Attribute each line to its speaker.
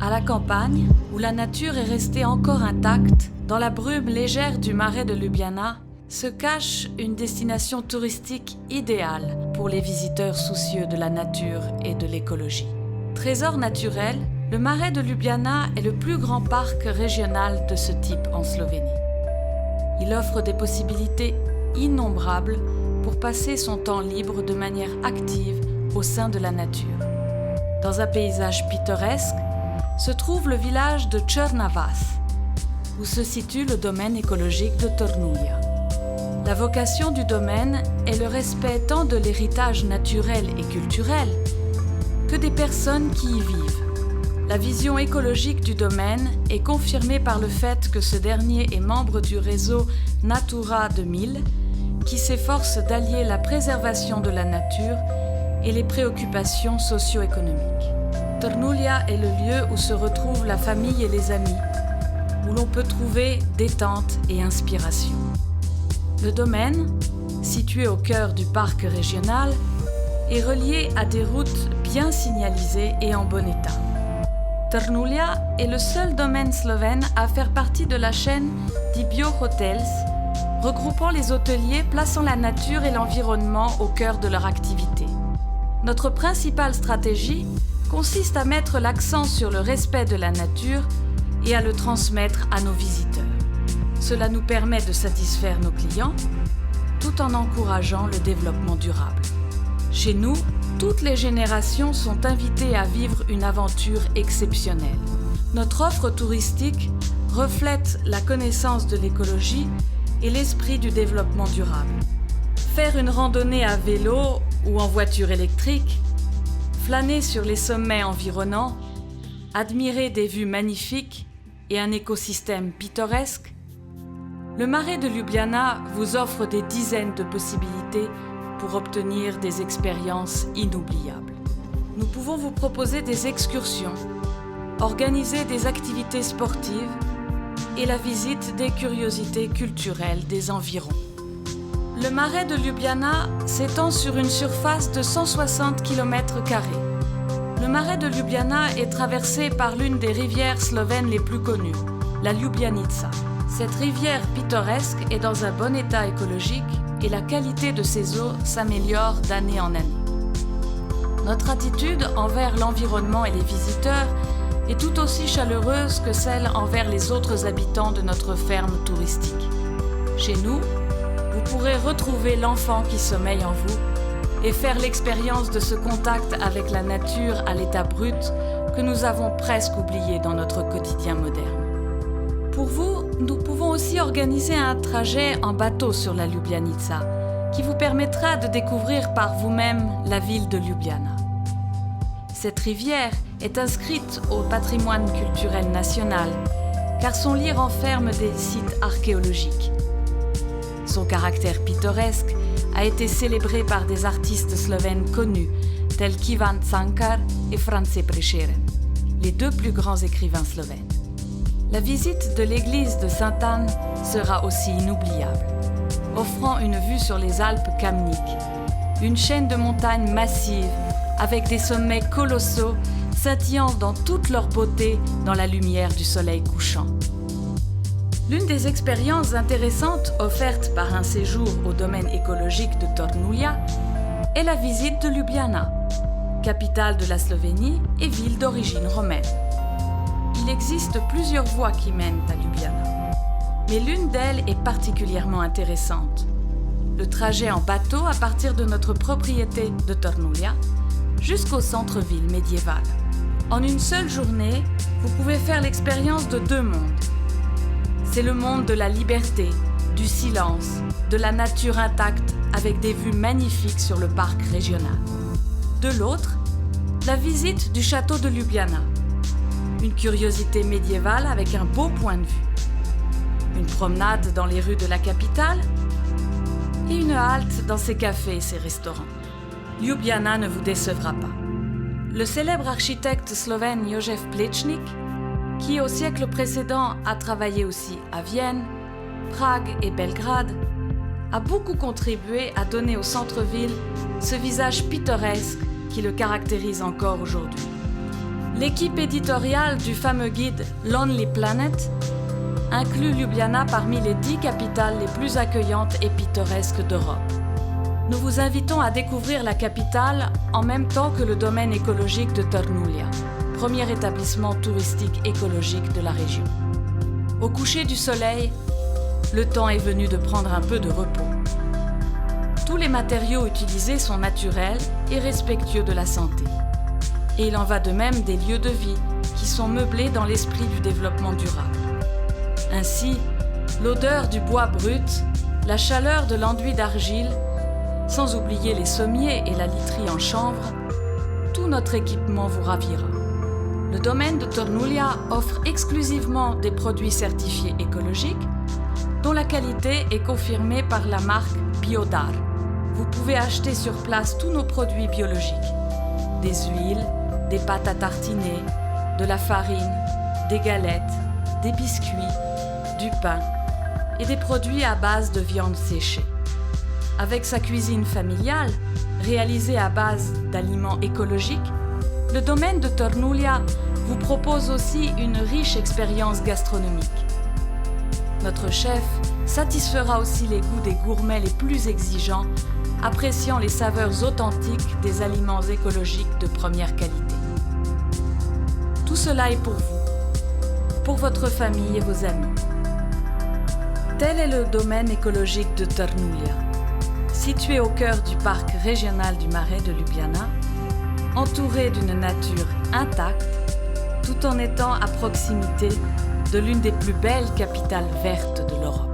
Speaker 1: À la campagne, où la nature est restée encore intacte, dans la brume légère du marais de Ljubljana, se cache une destination touristique idéale pour les visiteurs soucieux de la nature et de l'écologie. Trésor naturel, le marais de Ljubljana est le plus grand parc régional de ce type en Slovénie. Il offre des possibilités innombrables pour passer son temps libre de manière active au sein de la nature. Dans un paysage pittoresque, se trouve le village de Črna Vas, où se situe le domaine écologique de Trnulja. La vocation du domaine est le respect tant de l'héritage naturel et culturel que des personnes qui y vivent. La vision écologique du domaine est confirmée par le fait que ce dernier est membre du réseau Natura 2000, qui s'efforce d'allier la préservation de la nature et les préoccupations socio-économiques. Trnulja est le lieu où se retrouvent la famille et les amis, où l'on peut trouver détente et inspiration. Le domaine, situé au cœur du parc régional, est relié à des routes bien signalisées et en bon état. Trnulja est le seul domaine slovène à faire partie de la chaîne des Biohotels, regroupant les hôteliers plaçant la nature et l'environnement au cœur de leur activité. Notre principale stratégie consiste à mettre l'accent sur le respect de la nature et à le transmettre à nos visiteurs. Cela nous permet de satisfaire nos clients tout en encourageant le développement durable. Chez nous, toutes les générations sont invitées à vivre une aventure exceptionnelle. Notre offre touristique reflète la connaissance de l'écologie et l'esprit du développement durable. Faire une randonnée à vélo ou en voiture électrique, flâner sur les sommets environnants, admirer des vues magnifiques et un écosystème pittoresque, le marais de Ljubljana vous offre des dizaines de possibilités pour obtenir des expériences inoubliables. Nous pouvons vous proposer des excursions, organiser des activités sportives et la visite des curiosités culturelles des environs. Le marais de Ljubljana s'étend sur une surface de 160 km². Le marais de Ljubljana est traversé par l'une des rivières slovènes les plus connues, la Ljubljanica. Cette rivière pittoresque est dans un bon état écologique et la qualité de ses eaux s'améliore d'année en année. Notre attitude envers l'environnement et les visiteurs est tout aussi chaleureuse que celle envers les autres habitants de notre ferme touristique. Chez nous, vous pourrez retrouver l'enfant qui sommeille en vous et faire l'expérience de ce contact avec la nature à l'état brut que nous avons presque oublié dans notre quotidien moderne. Pour vous, nous pouvons aussi organiser un trajet en bateau sur la Ljubljanica qui vous permettra de découvrir par vous-même la ville de Ljubljana. Cette rivière est inscrite au patrimoine culturel national car son lit renferme des sites archéologiques. Son caractère pittoresque a été célébré par des artistes slovènes connus tels qu'Ivan Cankar et France Prešeren, les deux plus grands écrivains slovènes. La visite de l'église de Sainte-Anne sera aussi inoubliable, offrant une vue sur les Alpes kamniques, une chaîne de montagnes massives avec des sommets colossaux scintillant dans toute leur beauté dans la lumière du soleil couchant. L'une des expériences intéressantes offertes par un séjour au domaine écologique de Trnulja est la visite de Ljubljana, capitale de la Slovénie et ville d'origine romaine. Il existe plusieurs voies qui mènent à Ljubljana, mais l'une d'elles est particulièrement intéressante. Le trajet en bateau à partir de notre propriété de Trnulja jusqu'au centre-ville médiéval. En une seule journée, vous pouvez faire l'expérience de deux mondes. C'est le monde de la liberté, du silence, de la nature intacte avec des vues magnifiques sur le parc régional. De l'autre, la visite du château de Ljubljana. Une curiosité médiévale avec un beau point de vue. Une promenade dans les rues de la capitale et une halte dans ses cafés et ses restaurants. Ljubljana ne vous décevra pas. Le célèbre architecte slovène Jožef Plečnik, qui au siècle précédent a travaillé aussi à Vienne, Prague et Belgrade, a beaucoup contribué à donner au centre-ville ce visage pittoresque qui le caractérise encore aujourd'hui. L'équipe éditoriale du fameux guide Lonely Planet inclut Ljubljana parmi les 10 capitales les plus accueillantes et pittoresques d'Europe. Nous vous invitons à découvrir la capitale en même temps que le domaine écologique de Târnăulia, premier établissement touristique écologique de la région. Au coucher du soleil, le temps est venu de prendre un peu de repos. Tous les matériaux utilisés sont naturels et respectueux de la santé. Et il en va de même des lieux de vie qui sont meublés dans l'esprit du développement durable. Ainsi, l'odeur du bois brut, la chaleur de l'enduit d'argile, sans oublier les sommiers et la literie en chanvre, tout notre équipement vous ravira. Le domaine de Târnăulia offre exclusivement des produits certifiés écologiques dont la qualité est confirmée par la marque Biodar. Vous pouvez acheter sur place tous nos produits biologiques, des huiles, des pâtes à tartiner, de la farine, des galettes, des biscuits, du pain et des produits à base de viande séchée. Avec sa cuisine familiale, réalisée à base d'aliments écologiques, le domaine de Târnăulia vous propose aussi une riche expérience gastronomique. Notre chef satisfera aussi les goûts des gourmets les plus exigeants, appréciant les saveurs authentiques des aliments écologiques de première qualité. Tout cela est pour votre famille et vos amis. Tel est le domaine écologique de Târnăulia, situé au cœur du parc régional du Marais de Ljubljana, entouré d'une nature intacte, tout en étant à proximité de l'une des plus belles capitales vertes de l'Europe.